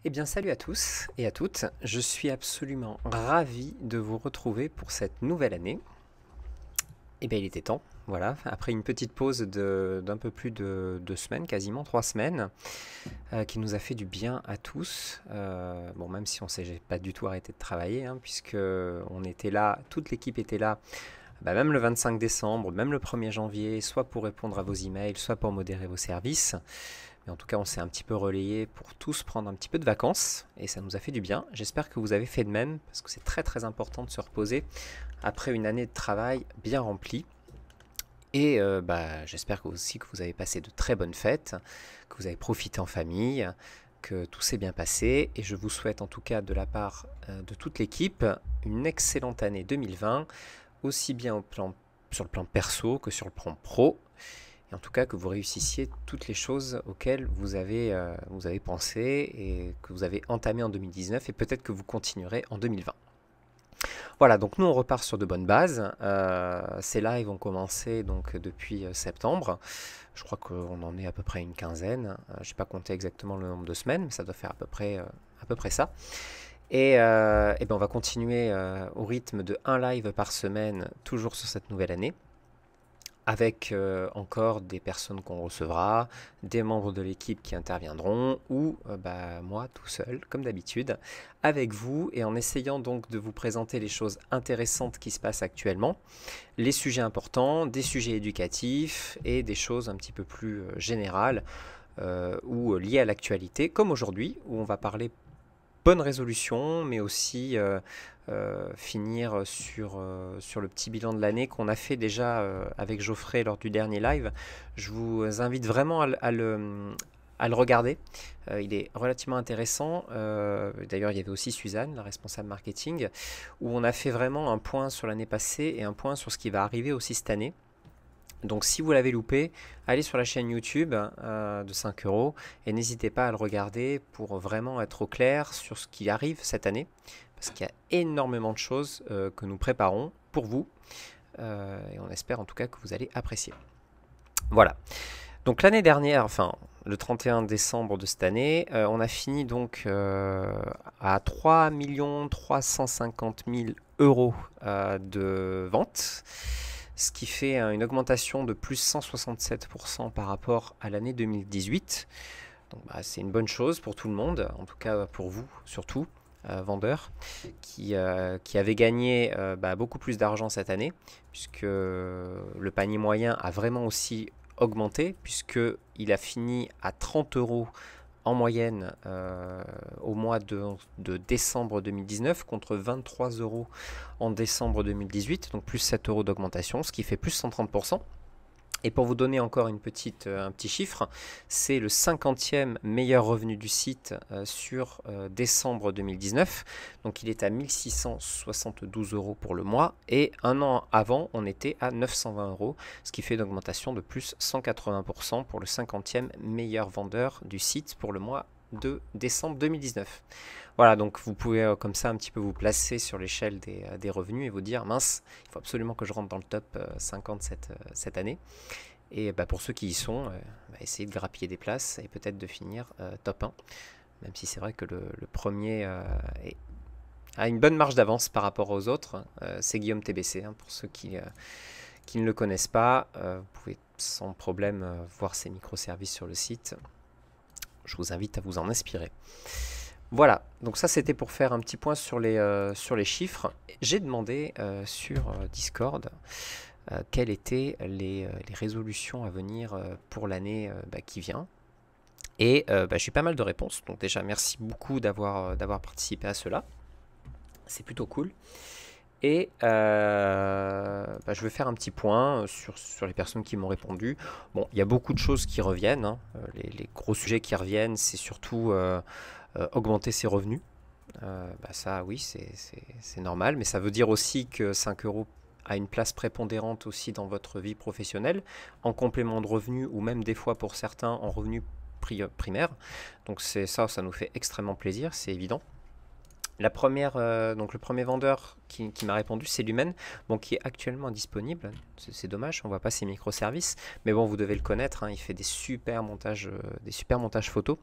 Eh bien, salut à tous et à toutes. Je suis absolument ravi de vous retrouver pour cette nouvelle année. Eh bien, il était temps. Voilà, après une petite pause d'un peu plus de 2 semaines, quasiment 3 semaines, qui nous a fait du bien à tous. Bon, même si on s'est pas du tout arrêté de travailler, hein, puisque on était là, toute l'équipe était là, même le 25 décembre, même le 1er janvier, soit pour répondre à vos emails, soit pour modérer vos services. Mais en tout cas, on s'est un petit peu relayé pour tous prendre un petit peu de vacances et ça nous a fait du bien. J'espère que vous avez fait de même parce que c'est très très important de se reposer après une année de travail bien remplie. Et j'espère aussi que vous avez passé de très bonnes fêtes, que vous avez profité en famille, que tout s'est bien passé. Et je vous souhaite en tout cas de la part de toute l'équipe une excellente année 2020, aussi bien sur le plan perso que sur le plan pro. Et en tout cas, que vous réussissiez toutes les choses auxquelles vous avez pensé et que vous avez entamé en 2019 et peut-être que vous continuerez en 2020. Voilà, donc nous on repart sur de bonnes bases. Ces lives ont commencé donc depuis septembre. Je crois qu'on en est à peu près une quinzaine. Je n'ai pas compté exactement le nombre de semaines, mais ça doit faire à peu près ça. Et on va continuer au rythme de un live par semaine, toujours sur cette nouvelle année, avec encore des personnes qu'on recevra, des membres de l'équipe qui interviendront, ou moi tout seul, comme d'habitude, avec vous, et en essayant donc de vous présenter les choses intéressantes qui se passent actuellement, les sujets importants, des sujets éducatifs, et des choses un petit peu plus générales, ou liées à l'actualité, comme aujourd'hui, où on va parler bonne résolution, mais aussi finir sur le petit bilan de l'année qu'on a fait déjà avec Geoffrey lors du dernier live. Je vous invite vraiment à le regarder. Il est relativement intéressant. D'ailleurs, il y avait aussi Suzanne, la responsable marketing, où on a fait vraiment un point sur l'année passée et un point sur ce qui va arriver aussi cette année. Donc si vous l'avez loupé, allez sur la chaîne YouTube de 5 euros et n'hésitez pas à le regarder pour vraiment être au clair sur ce qui arrive cette année. Parce qu'il y a énormément de choses que nous préparons pour vous. Et on espère en tout cas que vous allez apprécier. Voilà. Donc l'année dernière, enfin le 31 décembre de cette année, on a fini donc à 3 350 000 euros de vente, ce qui fait une augmentation de plus 167% par rapport à l'année 2018. Donc c'est une bonne chose pour tout le monde, en tout cas pour vous surtout, vendeurs, qui avez gagné beaucoup plus d'argent cette année, puisque le panier moyen a vraiment aussi augmenté, puisqu'il a fini à 30 euros en moyenne au mois de décembre 2019 contre 23 euros en décembre 2018, donc plus 7 euros d'augmentation, ce qui fait plus 130%. Et pour vous donner encore un petit chiffre, c'est le 50e meilleur revenu du site sur décembre 2019. Donc il est à 1672 euros pour le mois. Et un an avant, on était à 920 euros, ce qui fait une augmentation de plus 180% pour le 50e meilleur vendeur du site pour le mois de décembre 2019. Voilà, donc vous pouvez comme ça un petit peu vous placer sur l'échelle des revenus et vous dire, mince, il faut absolument que je rentre dans le top 50 cette année. Et pour ceux qui y sont, essayez de grappiller des places et peut-être de finir top 1. Même si c'est vrai que le premier a une bonne marge d'avance par rapport aux autres. C'est Guillaume TBC, hein, pour ceux qui ne le connaissent pas. Vous pouvez sans problème voir ses microservices sur le site. Je vous invite à vous en inspirer. Voilà, donc ça c'était pour faire un petit point sur les chiffres. J'ai demandé sur Discord quelles étaient les résolutions à venir pour l'année qui vient. Et j'ai eu pas mal de réponses, donc déjà merci beaucoup d'avoir participé à cela. C'est plutôt cool. Et je vais faire un petit point sur les personnes qui m'ont répondu. Bon, il y a beaucoup de choses qui reviennent, hein. Les gros sujets qui reviennent, c'est surtout augmenter ses revenus. Ça, oui, c'est normal, mais ça veut dire aussi que 5 euros a une place prépondérante aussi dans votre vie professionnelle, en complément de revenus ou même des fois pour certains en revenus primaires. Donc ça nous fait extrêmement plaisir, c'est évident. Donc le premier vendeur qui m'a répondu, c'est Lumen, qui est actuellement disponible. C'est dommage, on ne voit pas ses microservices, mais bon, vous devez le connaître, hein, il fait des super montages photos.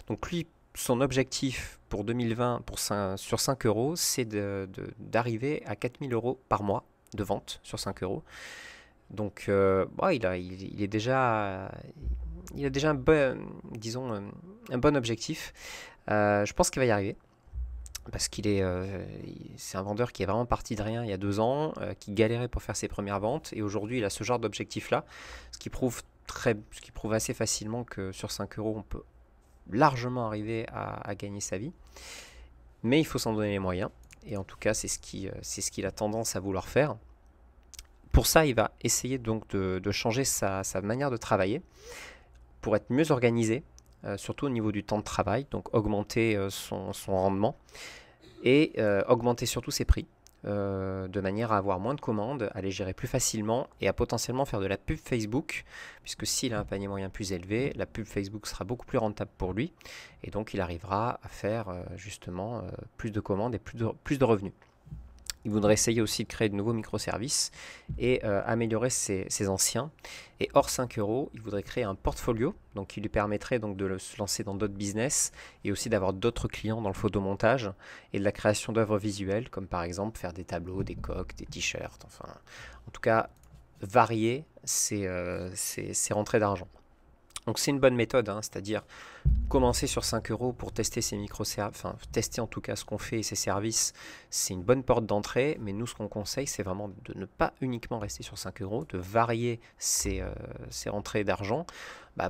Donc lui son objectif pour 2020 sur 5 euros, c'est d'arriver à 4000 euros par mois de vente sur 5 euros. Donc, il est déjà, il a déjà un bon, disons, un bon objectif. Je pense qu'il va y arriver. Parce c'est un vendeur qui est vraiment parti de rien il y a 2 ans, qui galérait pour faire ses premières ventes, et aujourd'hui il a ce genre d'objectif-là, ce qui prouve assez facilement que sur 5 euros on peut largement arriver à gagner sa vie, mais il faut s'en donner les moyens, et en tout cas c'est ce qu'il a tendance à vouloir faire. Pour ça, il va essayer donc de changer sa manière de travailler pour être mieux organisé, surtout au niveau du temps de travail, donc augmenter son rendement et augmenter surtout ses prix, de manière à avoir moins de commandes, à les gérer plus facilement et à potentiellement faire de la pub Facebook, puisque s'il a un panier moyen plus élevé, la pub Facebook sera beaucoup plus rentable pour lui, et donc il arrivera à faire justement plus de commandes et plus de revenus. Il voudrait essayer aussi de créer de nouveaux microservices et améliorer ses anciens. Et hors 5 euros, il voudrait créer un portfolio, donc qui lui permettrait donc de se lancer dans d'autres business et aussi d'avoir d'autres clients dans le photomontage et de la création d'œuvres visuelles, comme par exemple faire des tableaux, des coques, des t-shirts, enfin, en tout cas, varier ses rentrées d'argent. Donc c'est une bonne méthode, hein, c'est-à-dire commencer sur 5 euros pour tester ses microservices, enfin tester en tout cas ce qu'on fait et ses services, c'est une bonne porte d'entrée, mais nous ce qu'on conseille c'est vraiment de ne pas uniquement rester sur 5 euros, de varier ses rentrées d'argent,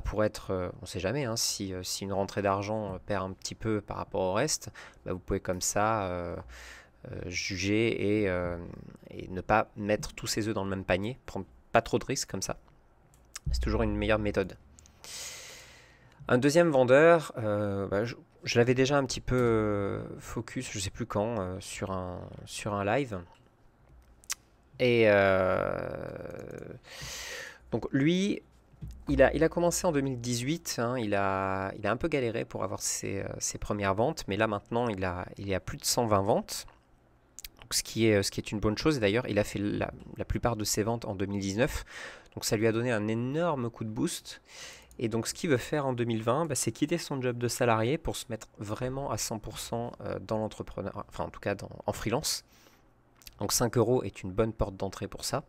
pour être, on ne sait jamais, hein, si une rentrée d'argent perd un petit peu par rapport au reste, vous pouvez comme ça juger et ne pas mettre tous ses œufs dans le même panier, prendre pas trop de risques comme ça, c'est toujours une meilleure méthode. Un deuxième vendeur, je l'avais déjà un petit peu focus, je sais plus quand, sur un live. Et donc lui, il a commencé en 2018, hein, il a un peu galéré pour avoir ses premières ventes, mais là maintenant il est à plus de 120 ventes. Donc, ce qui est une bonne chose, et d'ailleurs il a fait la plupart de ses ventes en 2019, donc ça lui a donné un énorme coup de boost. Et donc ce qu'il veut faire en 2020, c'est quitter son job de salarié pour se mettre vraiment à 100% dans l'entrepreneuriat, enfin en tout cas en freelance. Donc 5 euros est une bonne porte d'entrée pour ça,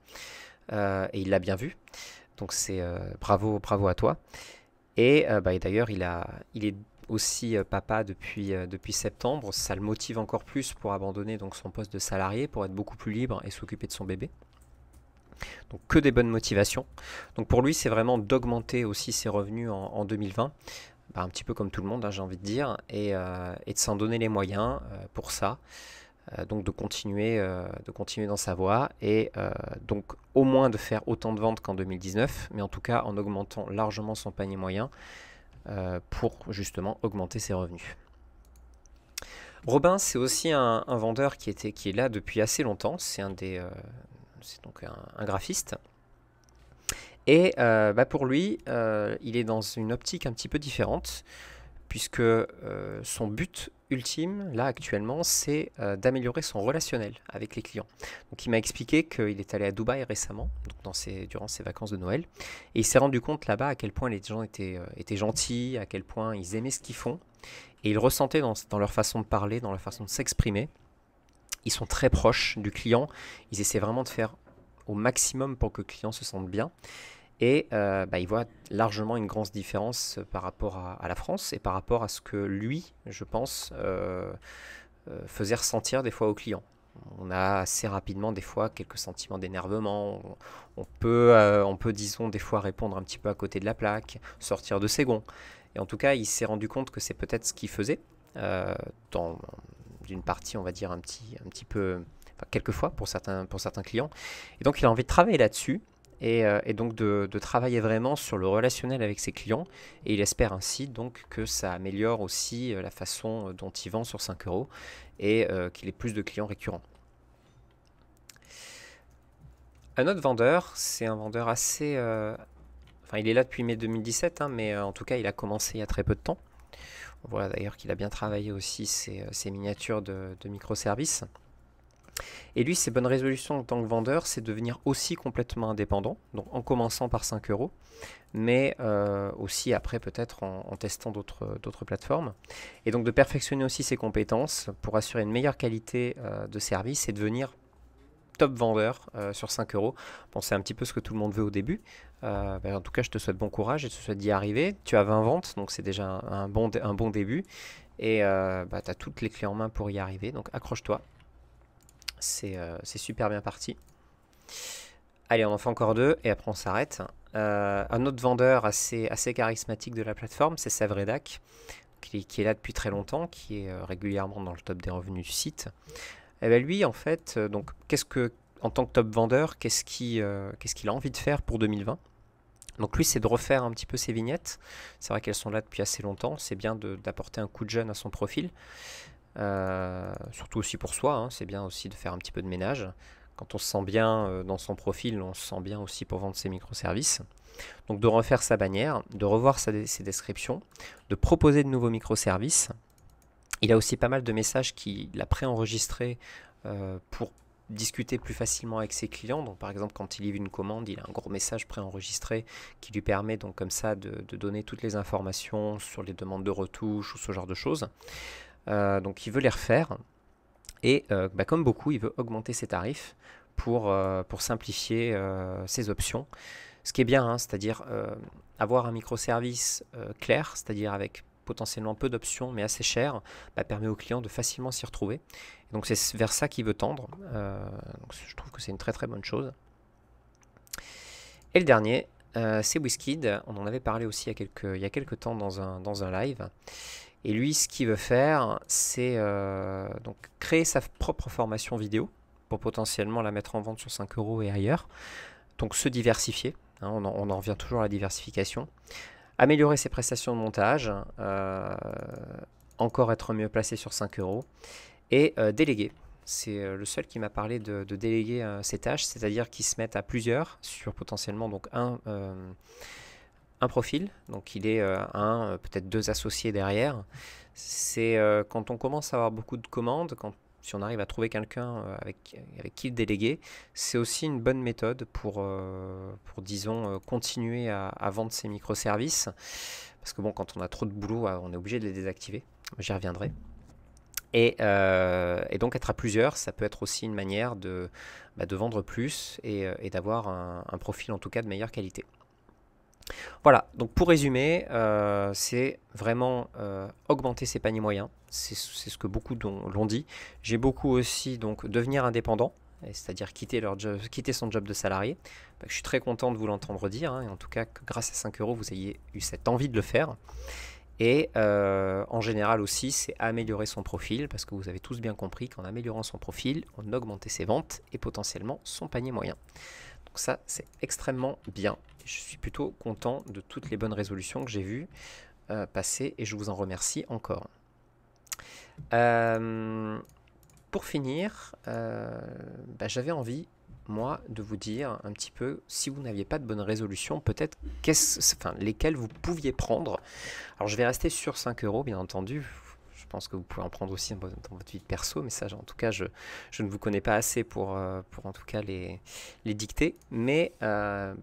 et il l'a bien vu. Donc c'est bravo à toi. Et d'ailleurs il est aussi papa depuis septembre, ça le motive encore plus pour abandonner donc son poste de salarié, pour être beaucoup plus libre et s'occuper de son bébé. Donc que des bonnes motivations. Donc pour lui, c'est vraiment d'augmenter aussi ses revenus en 2020, un petit peu comme tout le monde, hein, j'ai envie de dire, et de s'en donner les moyens pour ça. Donc de continuer dans sa voie et donc au moins de faire autant de ventes qu'en 2019, mais en tout cas en augmentant largement son panier moyen pour justement augmenter ses revenus. Robin, c'est aussi un vendeur qui est là depuis assez longtemps. C'est donc un graphiste. Et pour lui, il est dans une optique un petit peu différente, puisque son but ultime, là actuellement, c'est d'améliorer son relationnel avec les clients. Donc il m'a expliqué qu'il est allé à Dubaï récemment, donc durant ses vacances de Noël, et il s'est rendu compte là-bas à quel point les gens étaient gentils, à quel point ils aimaient ce qu'ils font, et il ressentait dans leur façon de parler, dans leur façon de s'exprimer. Ils sont très proches du client, ils essaient vraiment de faire au maximum pour que le client se sente bien. Et il voit largement une grande différence par rapport à la France et par rapport à ce que lui, je pense, faisait ressentir des fois aux clients. On a assez rapidement des fois quelques sentiments d'énervement, on peut disons des fois répondre un petit peu à côté de la plaque, sortir de ses gonds. Et en tout cas, il s'est rendu compte que c'est peut-être ce qu'il faisait, d'une partie on va dire un petit peu, enfin, quelquefois pour certains clients. Et donc il a envie de travailler là-dessus. Et donc de travailler vraiment sur le relationnel avec ses clients, et il espère ainsi donc que ça améliore aussi la façon dont il vend sur 5 euros et qu'il ait plus de clients récurrents. Un autre vendeur, c'est un vendeur assez... enfin il est là depuis mai 2017, hein, mais en tout cas il a commencé il y a très peu de temps. On voit d'ailleurs qu'il a bien travaillé aussi ses miniatures de microservices. Et lui, ses bonnes résolutions en tant que vendeur, c'est devenir aussi complètement indépendant, donc en commençant par 5 euros, mais aussi après peut-être en testant d'autres plateformes. Et donc de perfectionner aussi ses compétences pour assurer une meilleure qualité de service et devenir top vendeur sur 5 euros. Bon, c'est un petit peu ce que tout le monde veut au début. En tout cas, je te souhaite bon courage et je te souhaite d'y arriver. Tu as 20 ventes, donc c'est déjà un bon début. Et tu as toutes les clés en main pour y arriver, donc accroche-toi. C'est super bien parti. Allez, on en fait encore deux et après on s'arrête. Un autre vendeur assez charismatique de la plateforme, c'est Savredac, qui est là depuis très longtemps, qui est régulièrement dans le top des revenus du site. Et bien lui, en fait, donc, en tant que top vendeur, qu'est-ce qu'il a envie de faire pour 2020? Donc lui, c'est de refaire un petit peu ses vignettes. C'est vrai qu'elles sont là depuis assez longtemps. C'est bien d'apporter un coup de jeune à son profil. Surtout aussi pour soi, hein. C'est bien aussi de faire un petit peu de ménage. Quand on se sent bien dans son profil, on se sent bien aussi pour vendre ses microservices. Donc de refaire sa bannière, de revoir ses descriptions, de proposer de nouveaux microservices. Il a aussi pas mal de messages qu'il a préenregistrés pour discuter plus facilement avec ses clients. Donc par exemple, quand il livre une commande, il a un gros message préenregistré qui lui permet donc comme ça de donner toutes les informations sur les demandes de retouches ou ce genre de choses. Donc il veut les refaire et comme beaucoup, il veut augmenter ses tarifs pour simplifier ses options. Ce qui est bien, hein, c'est-à-dire avoir un microservice clair, c'est-à-dire avec potentiellement peu d'options mais assez cher, permet au client de facilement s'y retrouver. Et donc c'est vers ça qu'il veut tendre. Donc je trouve que c'est une très très bonne chose. Et le dernier, c'est WizKid. On en avait parlé aussi il y a quelques temps dans un live. Et lui, ce qu'il veut faire, c'est donc créer sa propre formation vidéo pour potentiellement la mettre en vente sur 5 euros et ailleurs. Donc se diversifier, hein, on en revient toujours à la diversification. Améliorer ses prestations de montage, encore être mieux placé sur 5 euros. Et déléguer. C'est le seul qui m'a parlé de déléguer ses tâches, c'est-à-dire qu'ils se mettent à plusieurs sur potentiellement donc un profil, donc il est peut-être deux associés derrière. C'est quand on commence à avoir beaucoup de commandes, si on arrive à trouver quelqu'un avec qui le déléguer, c'est aussi une bonne méthode pour disons, continuer à vendre ses microservices. Parce que bon, quand on a trop de boulot, on est obligé de les désactiver. J'y reviendrai. Et donc être à plusieurs, ça peut être aussi une manière de vendre plus et d'avoir un profil en tout cas de meilleure qualité. Voilà, donc pour résumer, c'est vraiment augmenter ses paniers moyens, c'est ce que beaucoup l'ont dit. J'ai beaucoup aussi donc devenir indépendant, c'est-à-dire quitter son job de salarié. Je suis très content de vous l'entendre dire, hein, et en tout cas que grâce à 5 euros vous ayez eu cette envie de le faire. Et en général aussi, c'est améliorer son profil, parce que vous avez tous bien compris qu'en améliorant son profil, on augmentait ses ventes et potentiellement son panier moyen. Donc ça, c'est extrêmement bien. Je suis plutôt content de toutes les bonnes résolutions que j'ai vues passer et je vous en remercie encore. Pour finir, j'avais envie, moi, de vous dire un petit peu, si vous n'aviez pas de bonnes résolutions, peut-être lesquelles vous pouviez prendre. Alors je vais rester sur 5 euros, bien entendu. Je pense que vous pouvez en prendre aussi dans votre vie perso, mais ça, en tout cas, je ne vous connais pas assez pour en tout cas les dicter. Mais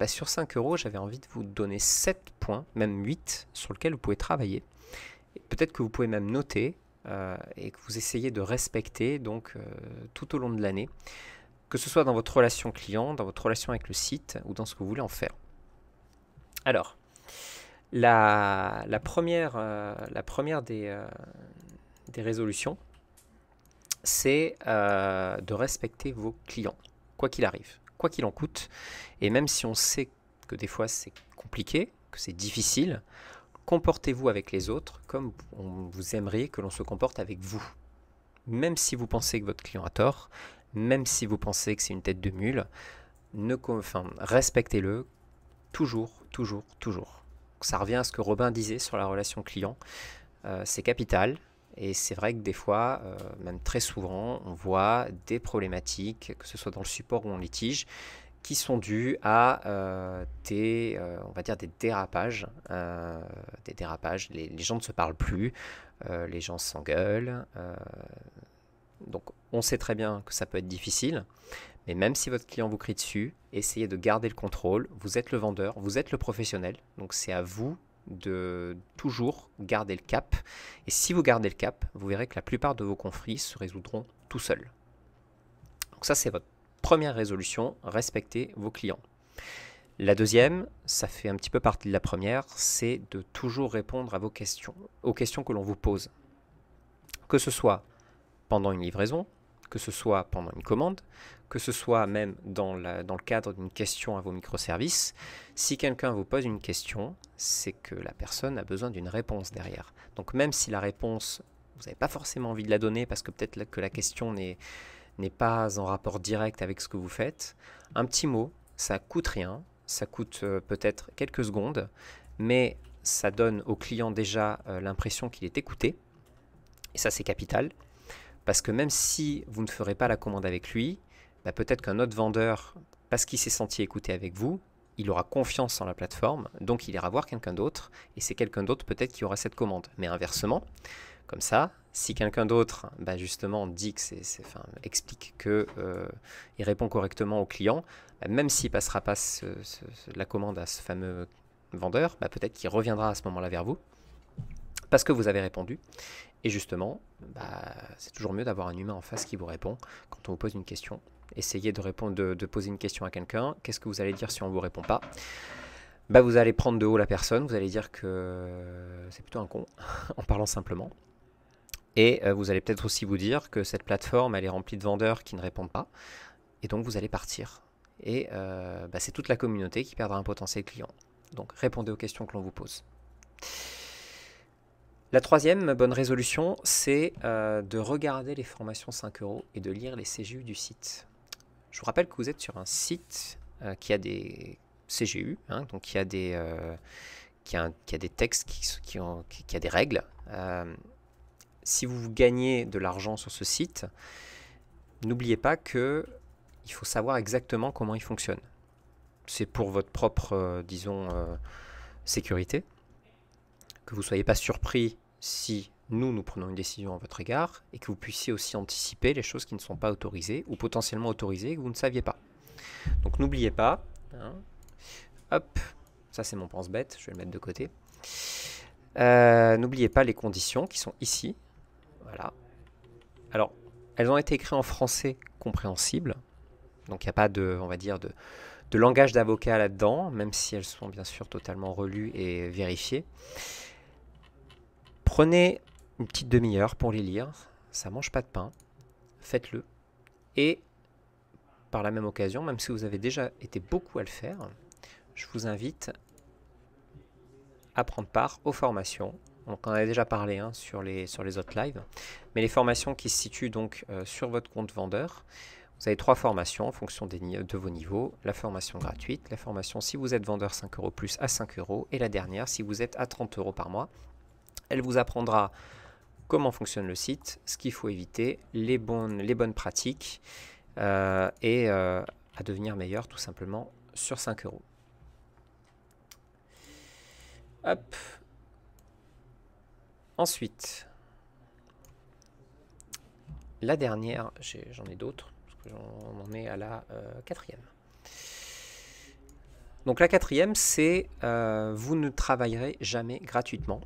sur 5 euros, j'avais envie de vous donner 7 points, même 8, sur lesquels vous pouvez travailler. Peut-être que vous pouvez même noter et que vous essayez de respecter donc, tout au long de l'année, que ce soit dans votre relation client, dans votre relation avec le site ou dans ce que vous voulez en faire. Alors, la première des résolutions, c'est de respecter vos clients, quoi qu'il arrive, quoi qu'il en coûte. Et même si on sait que des fois c'est compliqué, que c'est difficile, comportez-vous avec les autres comme vous aimeriez que l'on se comporte avec vous. Même si vous pensez que votre client a tort, même si vous pensez que c'est une tête de mule, respectez-le toujours, toujours, toujours. Ça revient à ce que Robin disait sur la relation client, c'est capital. Et c'est vrai que des fois, même très souvent, on voit des problématiques, que ce soit dans le support ou en litige, qui sont dues à on va dire des dérapages. Les gens ne se parlent plus, les gens s'engueulent. Donc on sait très bien que ça peut être difficile, mais même si votre client vous crie dessus, essayez de garder le contrôle. Vous êtes le vendeur, vous êtes le professionnel, donc c'est à vous de toujours garder le cap. Et si vous gardez le cap, vous verrez que la plupart de vos conflits se résoudront tout seuls. Donc ça, c'est votre première résolution, respectez vos clients. La deuxième, ça fait un petit peu partie de la première, c'est de toujours répondre à vos questions, aux questions que l'on vous pose. Que ce soit pendant une livraison, que ce soit pendant une commande, que ce soit même dans le cadre d'une question à vos microservices. Si quelqu'un vous pose une question, c'est que la personne a besoin d'une réponse derrière. Donc même si la réponse, vous n'avez pas forcément envie de la donner parce que peut-être que la question n'est pas en rapport direct avec ce que vous faites, un petit mot, ça coûte rien, ça coûte peut-être quelques secondes, mais ça donne au client déjà l'impression qu'il est écouté, et ça c'est capital. Parce que même si vous ne ferez pas la commande avec lui, bah peut-être qu'un autre vendeur, parce qu'il s'est senti écouté avec vous, il aura confiance en la plateforme, donc il ira voir quelqu'un d'autre, et c'est quelqu'un d'autre peut-être qui aura cette commande. Mais inversement, comme ça, si quelqu'un d'autre bah justement dit que explique qu'il répond correctement au client, bah même s'il ne passera pas la commande à ce fameux vendeur, bah peut-être qu'il reviendra à ce moment-là vers vous, parce que vous avez répondu. Et justement, bah, c'est toujours mieux d'avoir un humain en face qui vous répond quand on vous pose une question. Essayez de poser une question à quelqu'un. Qu'est-ce que vous allez dire si on ne vous répond pas? Bah, vous allez prendre de haut la personne, vous allez dire que c'est plutôt un con, en parlant simplement. Et vous allez peut-être aussi vous dire que cette plateforme, elle est remplie de vendeurs qui ne répondent pas. Et donc vous allez partir. Et bah, c'est toute la communauté qui perdra un potentiel client. Donc répondez aux questions que l'on vous pose. La troisième bonne résolution, c'est de regarder les formations 5 € et de lire les CGU du site. Je vous rappelle que vous êtes sur un site qui a des CGU, hein, donc qui a des textes, qui a des règles. Si vous gagnez de l'argent sur ce site, n'oubliez pas qu'il faut savoir exactement comment il fonctionne. C'est pour votre propre, sécurité, que vous ne soyez pas surpris si nous prenons une décision à votre égard et que vous puissiez aussi anticiper les choses qui ne sont pas autorisées ou potentiellement autorisées et que vous ne saviez pas. Donc n'oubliez pas, hein, hop, ça c'est mon pense-bête, je vais le mettre de côté. N'oubliez pas les conditions qui sont ici. Voilà. Alors, elles ont été écrites en français compréhensible, donc il n'y a pas de, on va dire, de langage d'avocat là-dedans, même si elles sont bien sûr totalement relues et vérifiées. Prenez une petite demi-heure pour les lire, ça ne mange pas de pain, faites-le. Et par la même occasion, même si vous avez déjà été beaucoup à le faire, je vous invite à prendre part aux formations. Donc on en a déjà parlé hein, sur les autres lives, mais les formations qui se situent donc sur votre compte vendeur. Vous avez 3 formations en fonction de vos niveaux. La formation gratuite, la formation si vous êtes vendeur 5 € plus à 5 € et la dernière si vous êtes à 30 € par mois. Elle vous apprendra comment fonctionne le site, ce qu'il faut éviter, les bonnes pratiques et à devenir meilleur tout simplement sur 5 €. Hop. Ensuite, la dernière, j'en ai d'autres, parce que j'en en ai à la 4e. Donc la 4e, c'est vous ne travaillerez jamais gratuitement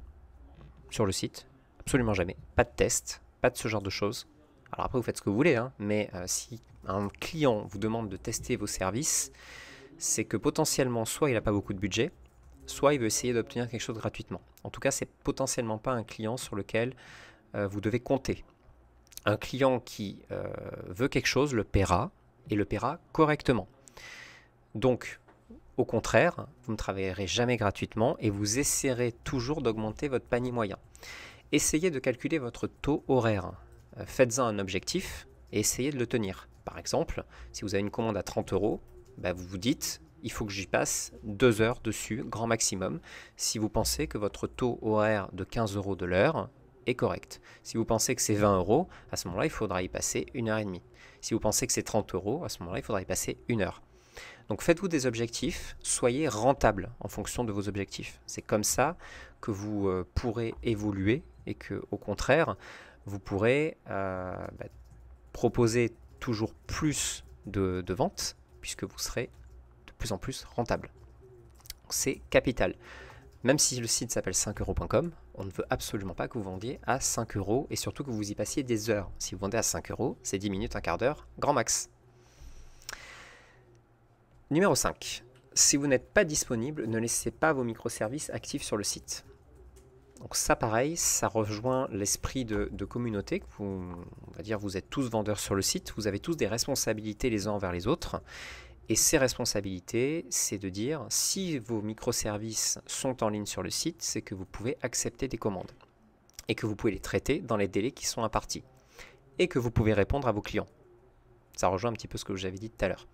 sur le site, absolument jamais. Pas de test, pas de ce genre de choses. Alors après, vous faites ce que vous voulez, hein, mais si un client vous demande de tester vos services, c'est que potentiellement, soit il n'a pas beaucoup de budget, soit il veut essayer d'obtenir quelque chose gratuitement. En tout cas, c'est potentiellement pas un client sur lequel vous devez compter. Un client qui veut quelque chose le paiera et le paiera correctement. Donc, au contraire, vous ne travaillerez jamais gratuitement et vous essaierez toujours d'augmenter votre panier moyen. Essayez de calculer votre taux horaire. Faites-en un objectif et essayez de le tenir. Par exemple, si vous avez une commande à 30 €, bah vous vous dites il faut que j'y passe 2 heures dessus, grand maximum, si vous pensez que votre taux horaire de 15 € de l'heure est correct. Si vous pensez que c'est 20 €, à ce moment-là, il faudra y passer 1h30. Si vous pensez que c'est 30 €, à ce moment-là, il faudra y passer 1 heure. Donc faites-vous des objectifs, soyez rentable en fonction de vos objectifs. C'est comme ça que vous pourrez évoluer et que, au contraire, vous pourrez proposer toujours plus de ventes, puisque vous serez de plus en plus rentable. C'est capital. Même si le site s'appelle 5euros.com, on ne veut absolument pas que vous vendiez à 5 euros et surtout que vous y passiez des heures. Si vous vendez à 5 euros, c'est 10 minutes, un quart d'heure, grand max. Numéro 5. Si vous n'êtes pas disponible, ne laissez pas vos microservices actifs sur le site. Donc ça, pareil, ça rejoint l'esprit de communauté. On va dire, vous êtes tous vendeurs sur le site, vous avez tous des responsabilités les uns envers les autres. Et ces responsabilités, c'est de dire, si vos microservices sont en ligne sur le site, c'est que vous pouvez accepter des commandes et que vous pouvez les traiter dans les délais qui sont impartis et que vous pouvez répondre à vos clients. Ça rejoint un petit peu ce que j'avais dit tout à l'heure.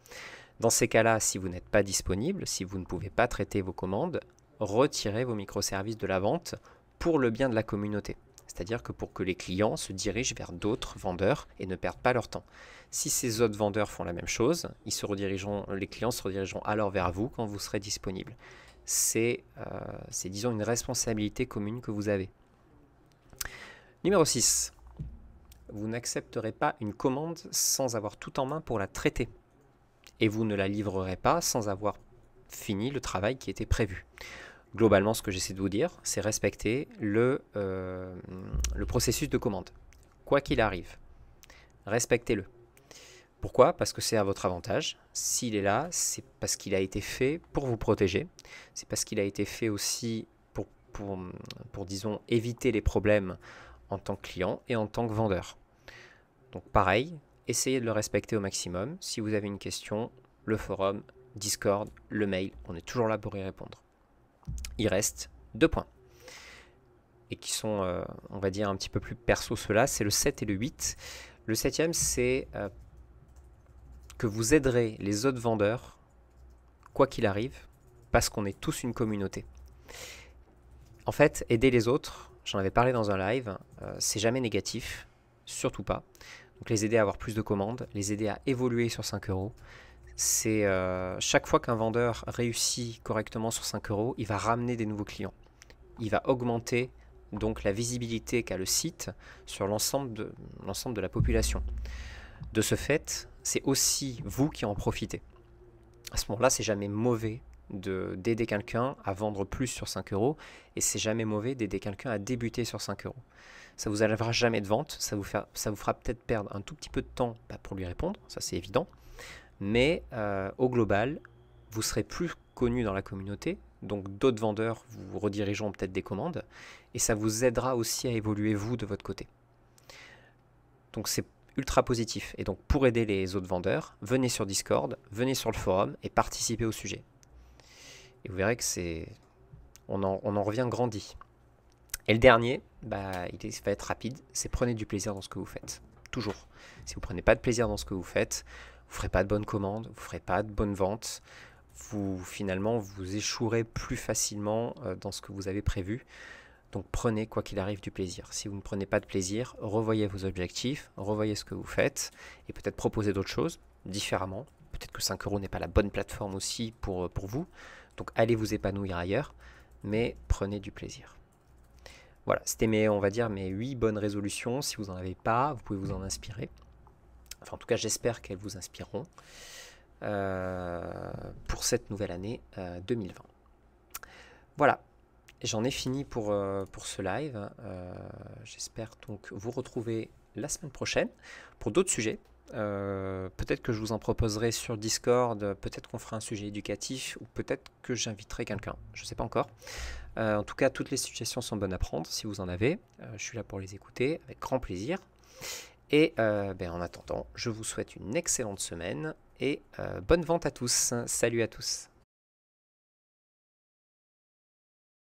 Dans ces cas-là, si vous n'êtes pas disponible, si vous ne pouvez pas traiter vos commandes, retirez vos microservices de la vente pour le bien de la communauté. C'est-à-dire que pour que les clients se dirigent vers d'autres vendeurs et ne perdent pas leur temps. Si ces autres vendeurs font la même chose, les clients se redirigeront alors vers vous quand vous serez disponible. C'est disons, une responsabilité commune que vous avez. Numéro 6. Vous n'accepterez pas une commande sans avoir tout en main pour la traiter. Et vous ne la livrerez pas sans avoir fini le travail qui était prévu. Globalement, ce que j'essaie de vous dire, c'est respecter le processus de commande. Quoi qu'il arrive, respectez-le. Pourquoi? Parce que c'est à votre avantage. S'il est là, c'est parce qu'il a été fait pour vous protéger. C'est parce qu'il a été fait aussi pour, disons, éviter les problèmes en tant que client et en tant que vendeur. Donc pareil, essayez de le respecter au maximum. Si vous avez une question, le forum, Discord, le mail, on est toujours là pour y répondre. Il reste 2 points et qui sont, on va dire, un petit peu plus perso ceux-là, c'est le 7 et le 8. Le 7e, c'est que vous aiderez les autres vendeurs, quoi qu'il arrive, parce qu'on est tous une communauté. En fait, aider les autres, j'en avais parlé dans un live, c'est jamais négatif, surtout pas. Donc les aider à avoir plus de commandes, les aider à évoluer sur 5 euros. C'est chaque fois qu'un vendeur réussit correctement sur 5 euros, il va ramener des nouveaux clients. Il va augmenter donc la visibilité qu'a le site sur l'ensemble de la population. De ce fait, c'est aussi vous qui en profitez. À ce moment-là, c'est jamais mauvais d'aider quelqu'un à vendre plus sur 5 euros et c'est jamais mauvais d'aider quelqu'un à débuter sur 5 euros. Ça vous enlèvera jamais de vente, ça vous fera peut-être perdre un tout petit peu de temps pour lui répondre, ça c'est évident. Mais au global, vous serez plus connu dans la communauté, donc d'autres vendeurs vous redirigeront peut-être des commandes, et ça vous aidera aussi à évoluer vous de votre côté. Donc c'est ultra positif. Et donc pour aider les autres vendeurs, venez sur Discord, venez sur le forum et participez au sujet. Et vous verrez que on en revient grandi. Et le dernier, va être rapide, c'est prenez du plaisir dans ce que vous faites. Toujours. Si vous ne prenez pas de plaisir dans ce que vous faites, vous ne ferez pas de bonnes commandes, vous ne ferez pas de bonnes ventes, finalement vous échouerez plus facilement dans ce que vous avez prévu. Donc prenez quoi qu'il arrive du plaisir. Si vous ne prenez pas de plaisir, revoyez vos objectifs, revoyez ce que vous faites et peut-être proposez d'autres choses différemment. Peut-être que 5 euros n'est pas la bonne plateforme aussi pour vous. Donc allez vous épanouir ailleurs, mais prenez du plaisir. Voilà, c'était on va dire mes 8 bonnes résolutions. Si vous n'en avez pas, vous pouvez vous en inspirer. Enfin, en tout cas, j'espère qu'elles vous inspireront pour cette nouvelle année 2020. Voilà, j'en ai fini pour ce live. J'espère donc vous retrouver la semaine prochaine pour d'autres sujets. Peut-être que je vous en proposerai sur Discord, peut-être qu'on fera un sujet éducatif ou peut-être que j'inviterai quelqu'un, je ne sais pas encore. En tout cas, toutes les suggestions sont bonnes à prendre si vous en avez. Je suis là pour les écouter avec grand plaisir. Et en attendant, je vous souhaite une excellente semaine et bonne vente à tous. Salut à tous.